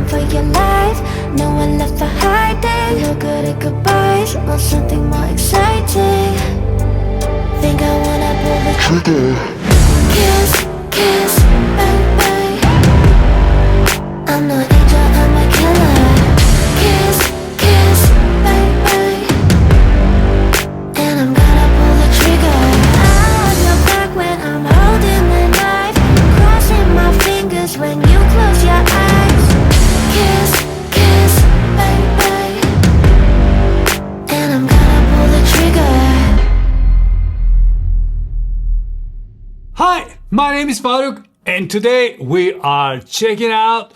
for your life. No one left for hiding. No good at goodbyes. Want something more exciting. Think I wanna pull the trigger. Kiss, kiss, bang, bang. I'm no angel, I'm a killer. Kiss, kiss, bang, bang. And I'm gonna pull the trigger. I have your back when I'm holding the knife. Crossing my fingers when you close your eyes. Kiss, kiss, bang, bang. And I'm gonna pull the trigger. Hi, my name is Faruk, and today we are checking out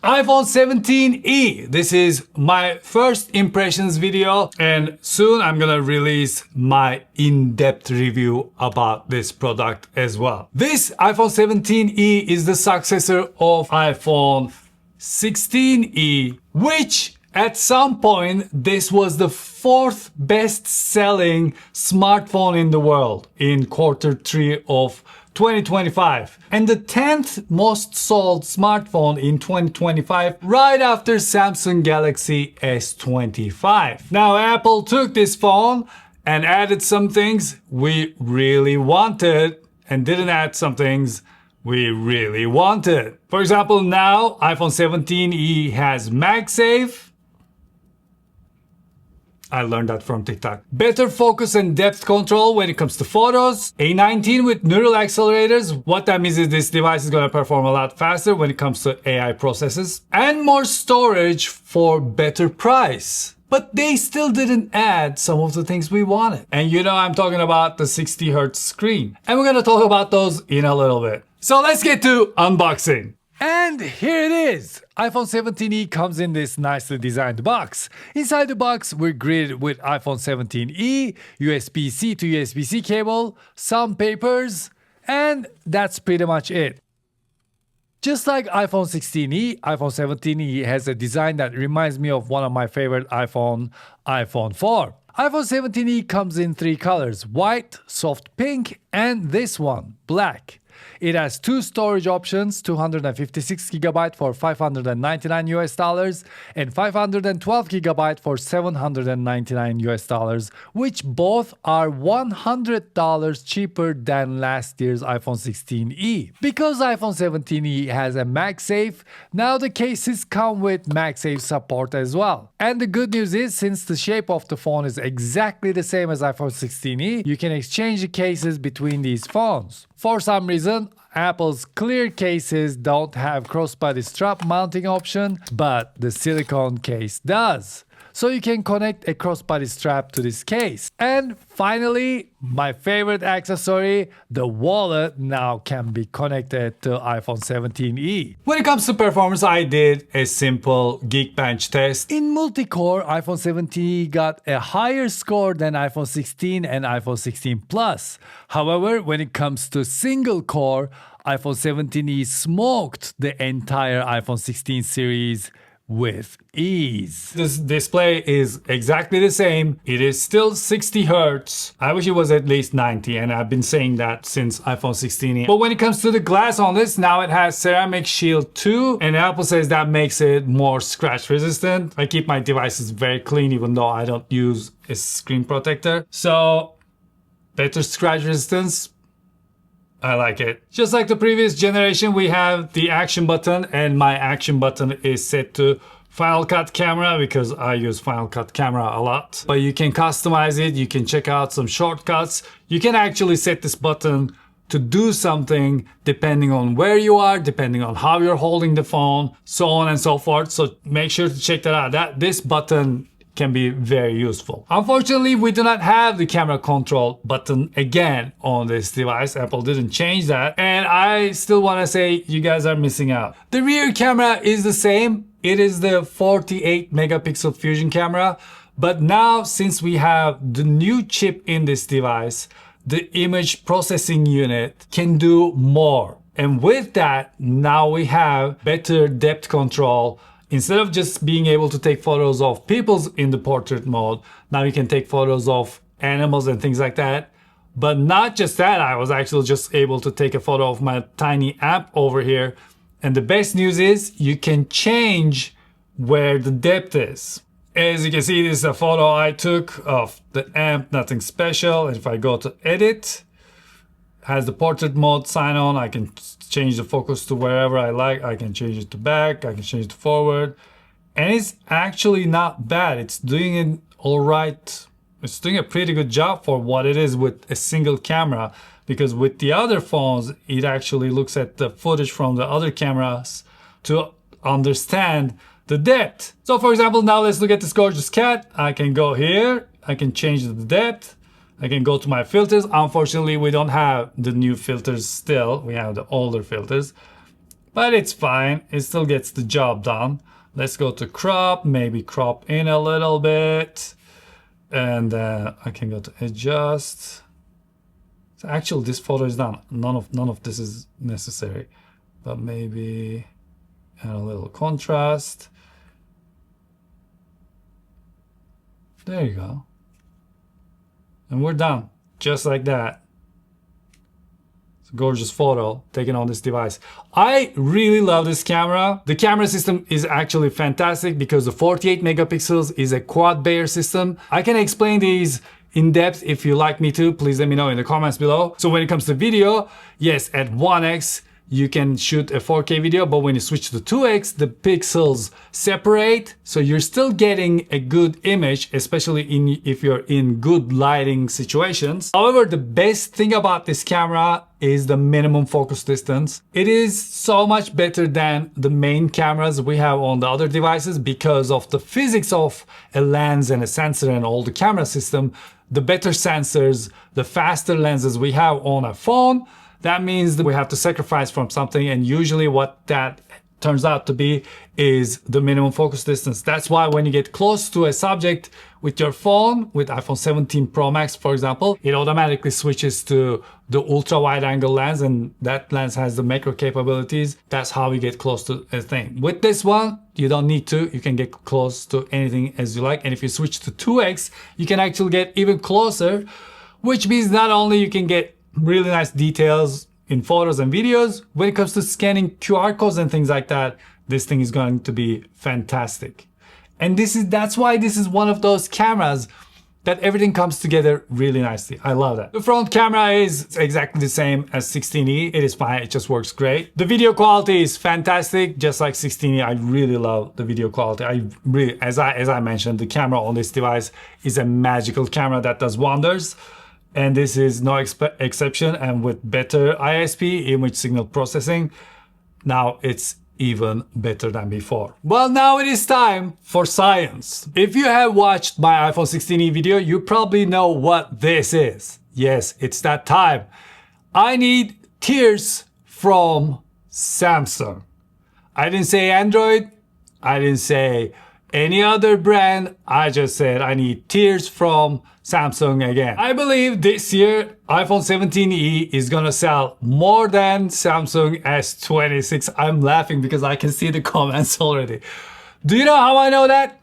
iPhone 17e. This is my first impressions video, and soon I'm gonna release my in-depth review about this product as well. This iPhone 17e is the successor of iPhone 16e, which at some point this was the fourth best-selling smartphone in the world in Q3 of 2025 and the 10th most sold smartphone in 2025, right after Samsung Galaxy S25. Now Apple took this phone and added some things we really wanted and didn't add some things we really wanted. For example, now iPhone 17e has MagSafe. I learned that from TikTok. Better focus and depth control when it comes to photos. A19 with neural accelerators. What that means is this device is gonna perform a lot faster when it comes to AI processes. And more storage for better price. But they still didn't add some of the things we wanted. And you know I'm talking about the 60 Hz screen. And we're gonna talk about those in a little bit. So let's get to unboxing. And here it is! iPhone 17e comes in this nicely designed box. Inside the box, we're greeted with iPhone 17e, USB-C to USB-C cable, some papers, and that's pretty much it. Just like iPhone 16e, iPhone 17e has a design that reminds me of one of my favorite iPhone 4. iPhone 17e comes in three colors: white, soft pink, and this one, black. It has two storage options, 256 GB for $599 US and 512 GB for $799 US, which both are $100 cheaper than last year's iPhone 16e. Because iPhone 17e has a MagSafe, now the cases come with MagSafe support as well. And the good news is, since the shape of the phone is exactly the same as iPhone 16e, you can exchange the cases between these phones. For some reason, Apple's clear cases don't have crossbody strap mounting option, but the silicone case does. So you can connect a crossbody strap to this case. And finally, my favorite accessory, the wallet now can be connected to iPhone 17e. When it comes to performance, I did a simple Geekbench test. In multi-core, iPhone 17e got a higher score than iPhone 16 and iPhone 16 Plus. However, when it comes to single core, iPhone 17e smoked the entire iPhone 16 series with ease. This display is exactly the same. It is still 60 Hz. I wish it was at least 90, and I've been saying that since iPhone 16. But when it comes to the glass on this, now it has ceramic shield 2, and Apple says that makes it more scratch resistant. I keep my devices very clean even though I don't use a screen protector. So better scratch resistance. I like it. Just like the previous generation, we have the action button, and my action button is set to Final Cut Camera because I use Final Cut Camera a lot. But you can customize it, you can check out some shortcuts. You can actually set this button to do something depending on where you are, depending on how you're holding the phone, so on and so forth. So make sure to check that out. This button can be very useful. Unfortunately, we do not have the camera control button again on this device. Apple didn't change that, and I still want to say you guys are missing out. The rear camera is the same. It is the 48 megapixel fusion camera, but now since we have the new chip in this device, the image processing unit can do more. And with that, now we have better depth control. Instead of just being able to take photos of people in the portrait mode, now you can take photos of animals and things like that. But not just that, I was actually just able to take a photo of my tiny app over here. And the best news is you can change where the depth is. As you can see, this is a photo I took of the amp, nothing special. If I go to edit, has the portrait mode sign on. I can change the focus to wherever I like. I can change it to back, I can change it to forward. And it's actually not bad. It's doing it all right. It's doing a pretty good job for what it is with a single camera, because with the other phones, it actually looks at the footage from the other cameras to understand the depth. So for example, now let's look at this gorgeous cat. I can go here, I can change the depth. I can go to my filters. Unfortunately, we don't have the new filters still. We have the older filters, but it's fine. It still gets the job done. Let's go to crop, maybe crop in a little bit. And I can go to adjust. So actually this photo is done. None of this is necessary, but maybe add a little contrast. There you go. And we're done, just like that. It's a gorgeous photo taken on this device. I really love this camera. The camera system is actually fantastic because the 48 megapixels is a quad Bayer system. I can explain these in depth if you like me to. Please let me know in the comments below. So when it comes to video, yes, at 1x, you can shoot a 4K video, but when you switch to 2x, the pixels separate. So you're still getting a good image, especially if you're in good lighting situations. However, the best thing about this camera is the minimum focus distance. It is so much better than the main cameras we have on the other devices because of the physics of a lens and a sensor and all the camera system. The better sensors, the faster lenses we have on a phone, that means that we have to sacrifice from something, and usually what that turns out to be is the minimum focus distance. That's why when you get close to a subject with your phone, with iPhone 17 Pro Max for example, it automatically switches to the ultra wide angle lens, and that lens has the macro capabilities. That's how you get close to a thing. With this one, you don't need to. You can get close to anything as you like, and if you switch to 2x, you can actually get even closer, which means not only you can get really nice details in photos and videos, when it comes to scanning QR codes and things like that, this thing is going to be fantastic. And that's why this is one of those cameras that everything comes together really nicely. I love that. The front camera is exactly the same as 16E. It is fine, it just works great. The video quality is fantastic, just like 16E. I really love the video quality. I really, as I mentioned, the camera on this device is a magical camera that does wonders. And this is no exception, and with better ISP, image signal processing, now it's even better than before. Well, now it is time for science. If you have watched my iPhone 16e video, you probably know what this is. Yes, it's that time. I need tears from Samsung. I didn't say Android, I didn't say any other brand, I just said I need tears from Samsung again. I believe this year iPhone 17e is gonna sell more than Samsung S26. I'm laughing because I can see the comments already. Do you know how I know that?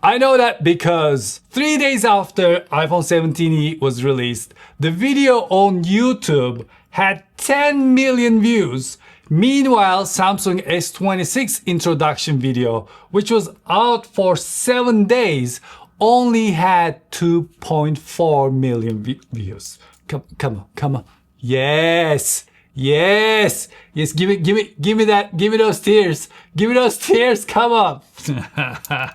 I know that because 3 days after iPhone 17e was released, the video on YouTube had 10 million views. Meanwhile, Samsung S26 introduction video, which was out for 7 days, only had 2.4 million views. Come on. Yes. Give me those tears. Give me those tears. Come on.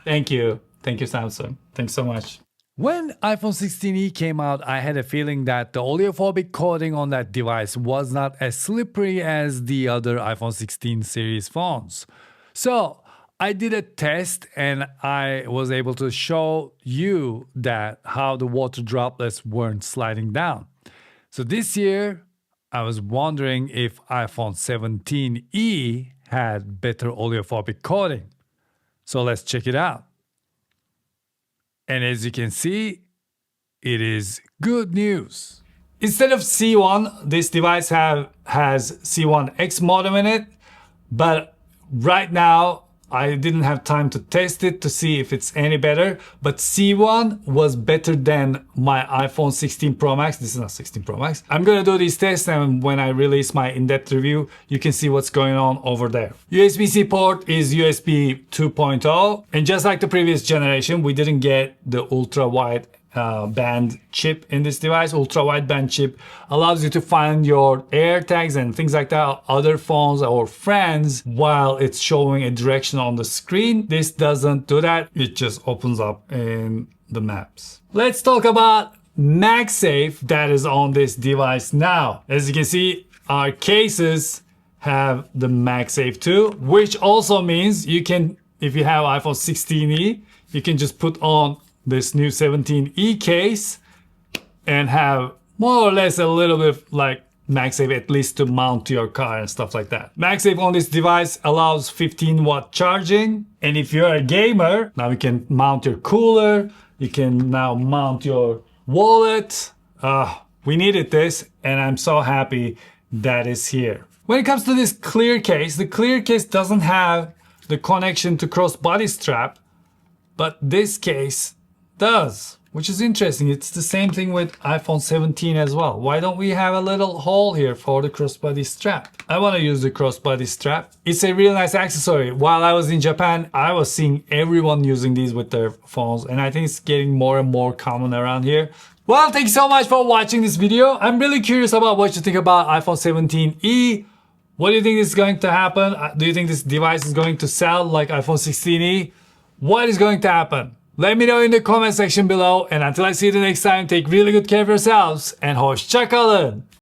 Thank you, Samsung. Thanks so much. When iPhone 16e came out, I had a feeling that the oleophobic coating on that device was not as slippery as the other iPhone 16 series phones. So I did a test and I was able to show you that how the water droplets weren't sliding down. So this year, I was wondering if iPhone 17e had better oleophobic coating. So let's check it out. And as you can see, it is good news. Instead of C1, this device has C1X modem in it, but right now I didn't have time to test it to see if it's any better, but C1 was better than my iPhone 16 Pro Max. This is not 16 Pro Max. I'm gonna do these tests, and when I release my in-depth review, you can see what's going on over there. USB-C port is USB 2.0, and just like the previous generation, we didn't get the ultra-wide band chip in this device. Ultra wideband chip allows you to find your AirTags and things like that, other phones or friends, while it's showing a direction on the screen. This doesn't do that. It just opens up in the maps. Let's talk about MagSafe that is on this device now. As you can see, our cases have the MagSafe too, which also means you can, if you have iPhone 16e, you can just put on this new 17e case and have more or less a little bit like MagSafe, at least to mount to your car and stuff like that. MagSafe on this device allows 15-watt charging, and if you're a gamer, now you can mount your cooler, you can now mount your wallet. We needed this, and I'm so happy that it's here. When it comes to this clear case, the clear case doesn't have the connection to crossbody strap, but this case does, which is interesting. It's the same thing with iPhone 17 as well. Why don't we have a little hole here for the crossbody strap? I want to use the crossbody strap. It's a really nice accessory. While I was in Japan, I was seeing everyone using these with their phones, and I think it's getting more and more common around here. Well, thanks so much for watching this video. I'm really curious about what you think about iPhone 17e. What do you think is going to happen? Do you think this device is going to sell like iPhone 16e? What is going to happen? Let me know in the comment section below, and until I see you the next time, take really good care of yourselves, and hoşça kalın.